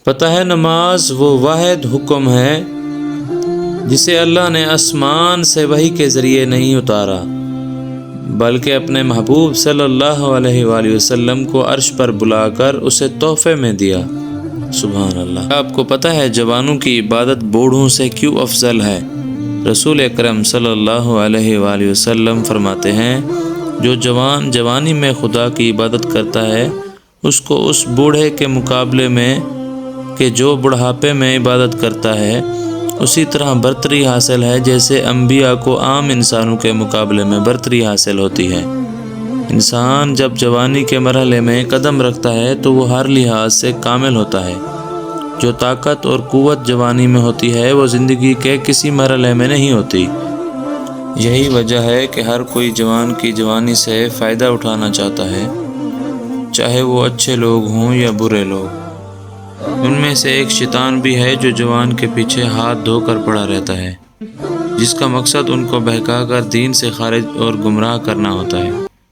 پتہ ہے نماز وہ واحد حکم ہے جسے اللہ نے آسمان سے وحی کے ذریعے نہیں اتارا بلکہ اپنے محبوب صلی اللہ علیہ وآلہ وسلم کو عرش پر بلا کر اسے تحفے میں دیا۔ سبحان اللہ۔ آپ کو پتہ ہے جوانوں کی عبادت بوڑھوں سے کیوں افضل ہے؟ رسول اکرم صلی اللہ علیہ وآلہ وسلم فرماتے ہیں جو جوان جوانی میں خدا کی عبادت کرتا ہے اس کو اس بوڑھے کے مقابلے میں کہ جو بڑھاپے میں عبادت کرتا ہے اسی طرح برتری حاصل ہے جیسے انبیاء کو عام انسانوں کے مقابلے میں برتری حاصل ہوتی ہے۔ انسان جب جوانی کے مرحلے میں قدم رکھتا ہے تو وہ ہر لحاظ سے کامل ہوتا ہے۔ جو طاقت اور قوت جوانی میں ہوتی ہے وہ زندگی کے کسی مرحلے میں نہیں ہوتی۔ یہی وجہ ہے کہ ہر کوئی جوان کی جوانی سے فائدہ اٹھانا چاہتا ہے، چاہے وہ اچھے لوگ ہوں یا برے لوگ۔ ان میں سے ایک شیطان بھی ہے جو جوان کے پیچھے ہاتھ دھو کر پڑا رہتا ہے، جس کا مقصد ان کو بہکا کر دین سے خارج اور گمراہ کرنا ہوتا ہے۔